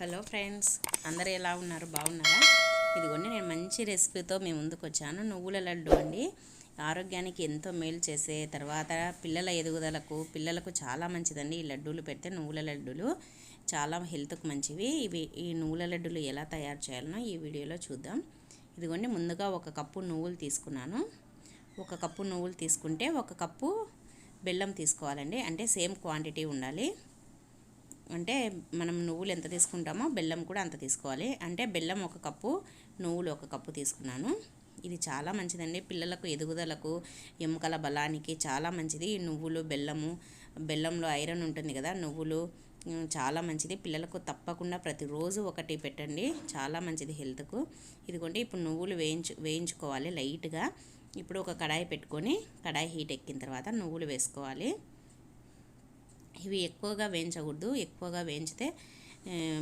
Hello friends, అందరూ ఎలా ఉన్నారు? బాగున్నారా? ఇదిగోండి, నేను మంచి రెసిపీతో మీ ముందుకు వచ్చాను. నువ్వుల లడ్డు అండి. ఆరోగ్యానికి ఎంతో మేలు చేసే, తర్వాత పిల్లల ఎదుగుదలకు పిల్లలకు చాలా మంచిదండి. ఈ లడ్డూలు పెడితే నువ్వుల లడ్డూలు చాలా హెల్త్కు మంచివి. ఈ నువ్వుల లడ్డూలు ఎలా తయారు చేయాలనో ఈ వీడియోలో చూద్దాం. ఇదిగోండి, ముందుగా ఒక కప్పు నువ్వులు తీసుకున్నాను. ఒక కప్పు నువ్వులు తీసుకుంటే ఒక కప్పు బెల్లం తీసుకోవాలండి. అంటే సేమ్ క్వాంటిటీ ఉండాలి. అంటే మనం నువ్వులు ఎంత తీసుకుంటామో బెల్లం కూడా అంత తీసుకోవాలి. అంటే బెల్లం ఒక కప్పు, నువ్వులు ఒక కప్పు తీసుకున్నాను. ఇది చాలా మంచిదండి. పిల్లలకు ఎదుగుదలకు, ఎముకల బలానికి చాలా మంచిది. నువ్వులు, బెల్లంలో ఐరన్ ఉంటుంది కదా. నువ్వులు చాలా మంచిది. పిల్లలకు తప్పకుండా ప్రతిరోజు ఒకటి పెట్టండి, చాలా మంచిది హెల్త్కు. ఇదిగోండి, ఇప్పుడు నువ్వులు వేయించుకోవాలి లైట్గా. ఇప్పుడు ఒక కడాయి పెట్టుకొని, కడాయి హీట్ ఎక్కిన తర్వాత నువ్వులు వేసుకోవాలి. ఇవి ఎక్కువగా వేయించకూడదు, ఎక్కువగా వేయించితే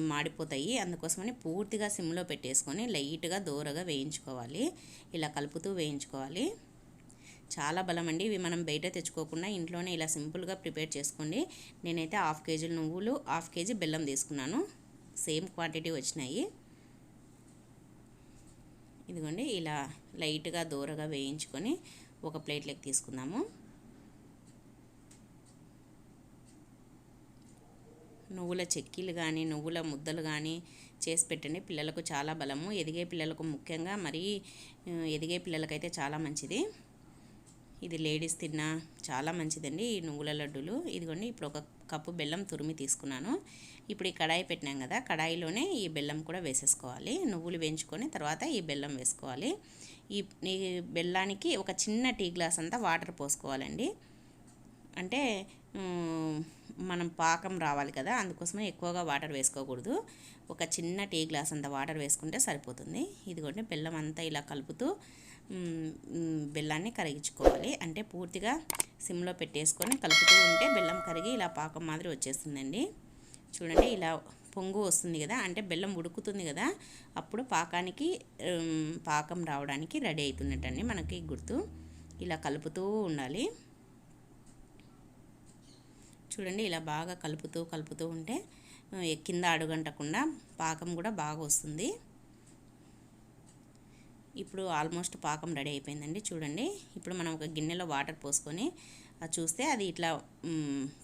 మాడిపోతాయి. అందుకోసమని పూర్తిగా సిమ్లో పెట్టేసుకొని లైట్గా దూరగా వేయించుకోవాలి. ఇలా కలుపుతూ వేయించుకోవాలి. చాలా బలం అండి. ఇవి మనం బయట తెచ్చుకోకుండా ఇంట్లోనే ఇలా సింపుల్గా ప్రిపేర్ చేసుకోండి. నేనైతే 1/2 కేజీ నువ్వులు, 1/2 కేజీ బెల్లం తీసుకున్నాను. సేమ్ క్వాంటిటీ వచ్చినాయి. ఇదిగోండి, ఇలా లైట్గా దూరగా వేయించుకొని ఒక ప్లేట్లోకి తీసుకుందాము. నువ్వుల చెక్కీలు కానీ, నువ్వుల ముద్దలు కానీ చేసి పెట్టండి. పిల్లలకు చాలా బలము. ఎదిగే పిల్లలకు ముఖ్యంగా, మరీ ఎదిగే పిల్లలకైతే చాలా మంచిది. ఇది లేడీస్ తిన్నా చాలా మంచిదండి ఈ నువ్వుల లడ్డూలు. ఇదిగోండి, ఇప్పుడు ఒక కప్పు బెల్లం తురిమి తీసుకున్నాను. ఇప్పుడు ఈ కడాయి పెట్టినాం కదా, కడాయిలోనే ఈ బెల్లం కూడా వేసేసుకోవాలి. నువ్వులు వేయించుకొని తర్వాత ఈ బెల్లం వేసుకోవాలి. ఈ బెల్లానికి ఒక చిన్న టీ గ్లాస్ అంతా వాటర్ పోసుకోవాలండి. అంటే మనం పాకం రావాలి కదా, అందుకోసమే ఎక్కువగా వాటర్ వేసుకోకూడదు. ఒక చిన్న టీ గ్లాస్ అంత వాటర్ వేసుకుంటే సరిపోతుంది. ఇదిగోండి, బెల్లం అంతా ఇలా కలుపుతూ బెల్లాన్ని కరిగించుకోవాలి. అంటే పూర్తిగా సిమ్లో పెట్టేసుకొని కలుపుతూ ఉంటే బెల్లం కరిగి ఇలా పాకం మాదిరి వచ్చేస్తుందండి. చూడండి, ఇలా పొంగు వస్తుంది కదా, అంటే బెల్లం ఉడుకుతుంది కదా, అప్పుడు పాకం రావడానికి రెడీ అవుతున్నట్టండి మనకి గుర్తు. ఇలా కలుపుతూ ఉండాలి. చూడండి, ఇలా బాగా కలుపుతూ ఉంటే కింద అడుగంటకుండా పాకం కూడా బాగా వస్తుంది. ఇప్పుడు ఆల్మోస్ట్ పాకం రెడీ అయిపోయిందండి. చూడండి, ఇప్పుడు మనం ఒక గిన్నెలో వాటర్ పోసుకొని అది చూస్తే అది ఇట్లా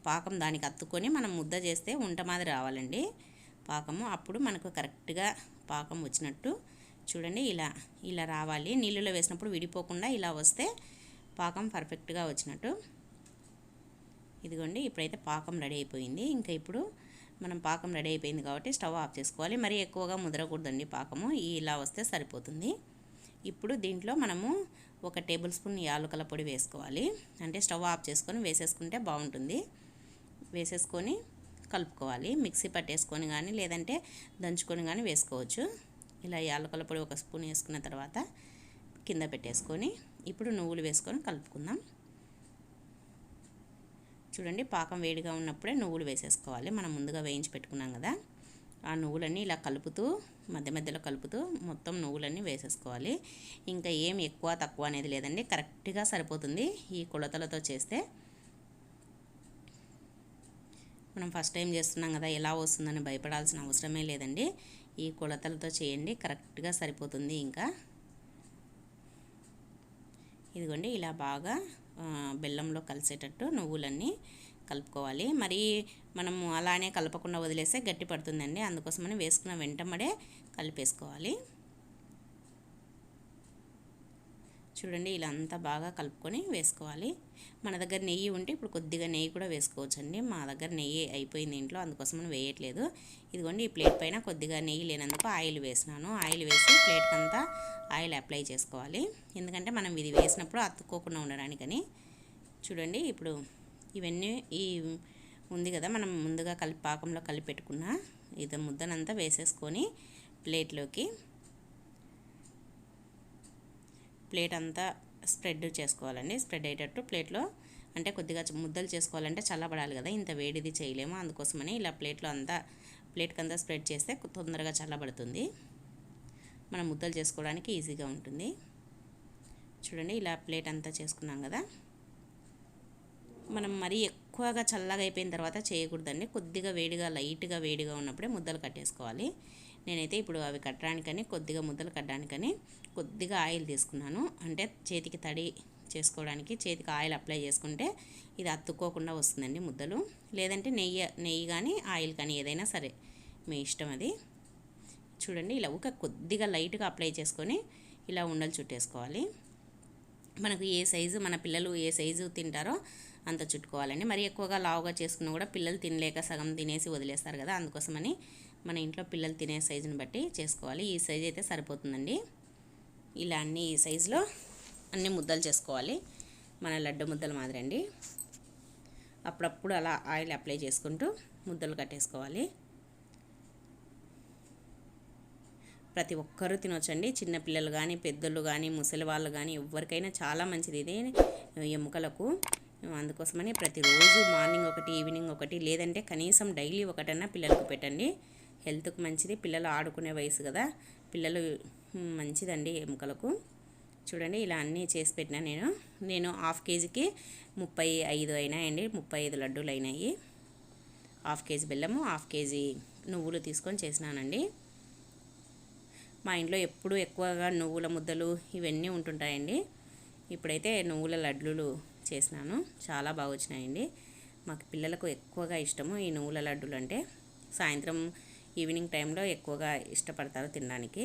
పాకం దానికి అత్తుకొని మనం ముద్ద చేస్తే ఉంట మాదిరి రావాలండి పాకము. అప్పుడు మనకు కరెక్ట్గా పాకం వచ్చినట్టు. చూడండి, ఇలా రావాలి. నీళ్ళలో వేసినప్పుడు విడిపోకుండా ఇలా వస్తే పాకం పర్ఫెక్ట్గా వచ్చినట్టు. ఇదిగోండి, ఇప్పుడైతే పాకం రెడీ అయిపోయింది. ఇంకా ఇప్పుడు మనం పాకం రెడీ అయిపోయింది కాబట్టి స్టవ్ ఆఫ్ చేసుకోవాలి. మరీ ఎక్కువగా ముదరకూడదండి పాకము. ఇలా వస్తే సరిపోతుంది. ఇప్పుడు దీంట్లో మనము 1 టేబుల్ స్పూన్ యాలకుల పొడి వేసుకోవాలి. అంటే స్టవ్ ఆఫ్ చేసుకొని వేసేసుకుంటే బాగుంటుంది. వేసేసుకొని కలుపుకోవాలి. మిక్సీ పట్టేసుకొని కానీ లేదంటే దంచుకొని కానీ వేసుకోవచ్చు. ఇలా యాలకుల పొడి 1 స్పూన్ వేసుకున్న తర్వాత కింద పెట్టేసుకొని ఇప్పుడు నువ్వులు వేసుకొని కలుపుకుందాం. చూడండి, పాకం వేడిగా ఉన్నప్పుడే నువ్వులు వేసేసుకోవాలి. మనం ముందుగా వేయించి పెట్టుకున్నాం కదా, ఆ నువ్వులన్నీ ఇలా కలుపుతూ మధ్యలో కలుపుతూ మొత్తం నువ్వులన్నీ వేసేసుకోవాలి. ఇంకా ఏం ఎక్కువ తక్కువ అనేది లేదండి, కరెక్ట్గా సరిపోతుంది ఈ కొలతలతో చేస్తే. మనం ఫస్ట్ టైం చేస్తున్నాం కదా, ఎలా వస్తుందని భయపడాల్సిన అవసరమే లేదండి. ఈ కొలతలతో చేయండి, కరెక్ట్గా సరిపోతుంది. ఇంకా ఇదిగోండి, ఇలా బాగా బెల్లంలో కలిసేటట్టు నువ్వులన్నీ కలుపుకోవాలి. మరి మనము అలానే కలపకుండా వదిలేస్తే గట్టి పడుతుందండి. అందుకోసమని వేసుకున్న వెంటనే కలిపేసుకోవాలి. చూడండి, ఇలా అంతా బాగా కలుపుకొని వేసుకోవాలి. మన దగ్గర నెయ్యి ఉంటే ఇప్పుడు కొద్దిగా నెయ్యి కూడా వేసుకోవచ్చండి. మా దగ్గర నెయ్యి అయిపోయింది ఇంట్లో, అందుకోసమని వేయట్లేదు. ఇదిగోండి, ఈ ప్లేట్ పైన కొద్దిగా నెయ్యి లేనందుకు ఆయిల్ వేసినాను. ఆయిల్ వేసి ప్లేట్కి అంతా ఆయిల్ అప్లై చేసుకోవాలి. ఎందుకంటే మనం ఇది వేసినప్పుడు అతుక్కోకుండా ఉండడానికని. చూడండి, ఇప్పుడు ఇవన్నీ ఉంది కదా, మనం ముందుగా పాకంలో కలిపి పెట్టుకున్న ఇది ముద్దనంతా వేసేసుకొని ప్లేట్ అంతా స్ప్రెడ్ చేసుకోవాలండి. స్ప్రెడ్ అయ్యేటట్టు ప్లేట్లో, అంటే కొద్దిగా ముద్దలు చేసుకోవాలంటే చల్లబడాలి కదా, ఇంత వేడిది చేయలేము. అందుకోసమని ఇలా ప్లేట్కి అంతా స్ప్రెడ్ చేస్తే తొందరగా చల్లబడుతుంది. మనం ముద్దలు చేసుకోవడానికి ఈజీగా ఉంటుంది. చూడండి, ఇలా ప్లేట్ అంతా చేసుకున్నాం కదా. మనం మరీ ఎక్కువగా చల్లగా అయిపోయిన తర్వాత చేయకూడదండి. కొద్దిగా వేడిగా లైట్గా వేడిగా ఉన్నప్పుడే ముద్దలు కట్టేసుకోవాలి. నేనైతే ఇప్పుడు అవి కట్టడానికని కొద్దిగా ముద్దలు కట్టడానికని కొద్దిగా ఆయిల్ తీసుకున్నాను. అంటే చేతికి తడి చేసుకోవడానికి చేతికి ఆయిల్ అప్లై చేసుకుంటే ఇది అతుక్కోకుండా వస్తుందండి ముద్దలు. లేదంటే నెయ్యి కానీ ఆయిల్ కానీ ఏదైనా సరే మీ ఇష్టం అది. చూడండి ఇలా కొద్దిగా లైట్గా అప్లై చేసుకొని ఇలా ఉండలు చుట్టేసుకోవాలి. మనకు ఏ సైజు మన పిల్లలు ఏ సైజు తింటారో అంత చుట్టుకోవాలండి. మరి ఎక్కువగా లావుగా చేసుకున్నా కూడా పిల్లలు తినలేక సగం తినేసి వదిలేస్తారు కదా, అందుకోసమని మన ఇంట్లో పిల్లలు తినే సైజుని బట్టి చేసుకోవాలి. ఈ సైజు అయితే సరిపోతుందండి. ఇలా అన్ని ఈ సైజులో అన్ని ముద్దలు చేసుకోవాలి, మన లడ్డు ముద్దలు మాదిరి అండి. అప్పుడప్పుడు అలా ఆయిల్ అప్లై చేసుకుంటూ ముద్దలు కట్టేసుకోవాలి. ప్రతి ఒక్కరూ తినొచ్చండి, చిన్నపిల్లలు కానీ పెద్దలు కానీ ముసలి వాళ్ళు కానీ ఎవరికైనా చాలా మంచిది ఇది ఎముకలకు. అందుకోసమని ప్రతిరోజు మార్నింగ్ ఒకటి ఈవినింగ్ ఒకటి లేదంటే కనీసం డైలీ ఒకటన్నా పిల్లలకు పెట్టండి. హెల్త్కి మంచిది, పిల్లలు ఆడుకునే వయసు కదా, పిల్లలు మంచిదండి ఎముకలకు. చూడండి ఇలా అన్నీ చేసి పెట్టినా నేను హాఫ్ కేజీకి 35 అయినాయండి, 35 లడ్డూలు అయినాయి. హాఫ్ కేజీ బెల్లము, హాఫ్ కేజీ నువ్వులు తీసుకొని చేసినానండి. మా ఇంట్లో ఎప్పుడూ ఎక్కువగా నువ్వుల ముద్దలు ఇవన్నీ ఉంటుంటాయండి. ఇప్పుడైతే నువ్వుల లడ్డూలు చేసినాను, చాలా బాగా వచ్చినాయండి. మాకు పిల్లలకు ఎక్కువగా ఇష్టము ఈ నువ్వుల లడ్డూలు అంటే. సాయంత్రం ఈవినింగ్ టైంలో ఎక్కువగా ఇష్టపడతారు తినడానికి.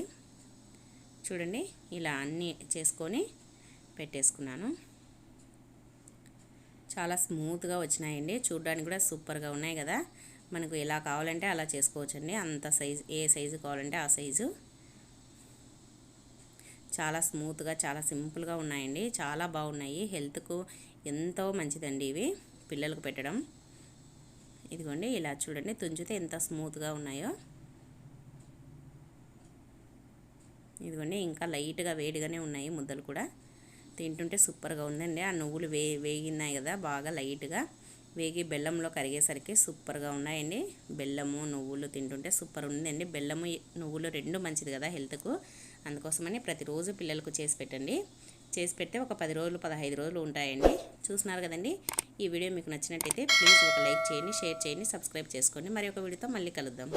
చూడండి ఇలా అన్నీ చేసుకొని పెట్టేసుకున్నాను. చాలా స్మూత్గా వచ్చినాయండి, చూడడానికి కూడా సూపర్గా ఉన్నాయి కదా. మనకు ఎలా కావాలంటే అలా చేసుకోవచ్చండి, అంత సైజు ఏ సైజు కావాలంటే ఆ సైజు. చాలా స్మూత్గా చాలా సింపుల్గా ఉన్నాయండి, చాలా బాగున్నాయి. హెల్త్కు ఎంతో మంచిదండి ఇవి పిల్లలకు పెట్టడం. ఇదిగోండి ఇలా చూడండి, తుంచితే ఎంత స్మూత్గా ఉన్నాయో. ఇదిగోండి ఇంకా లైట్గా వేడిగానే ఉన్నాయి ముద్దలు కూడా, తింటుంటే సూపర్గా ఉందండి. ఆ నువ్వులు వేగినాయి కదా, బాగా లైట్గా వేగి బెల్లంలో కరిగేసరికి సూపర్గా ఉన్నాయండి. బెల్లము నువ్వులు తింటుంటే సూపర్ ఉందండి. బెల్లము నువ్వులు రెండు మంచిది కదా హెల్త్కు, అందుకోసమని ప్రతిరోజు పిల్లలకు చేసి పెట్టండి. చేసి పెడితే ఒక 10 రోజులు 15 రోజులు ఉంటాయండి. చూస్తున్నారు కదండి. ఈ వీడియో మీకు నచ్చినట్టయితే ప్లీజ్ ఒక లైక్ చేయండి, షేర్ చేయండి, సబ్స్క్రైబ్ చేసుకోండి. మరి ఒక వీడియోతో మళ్ళీ కలుద్దాం.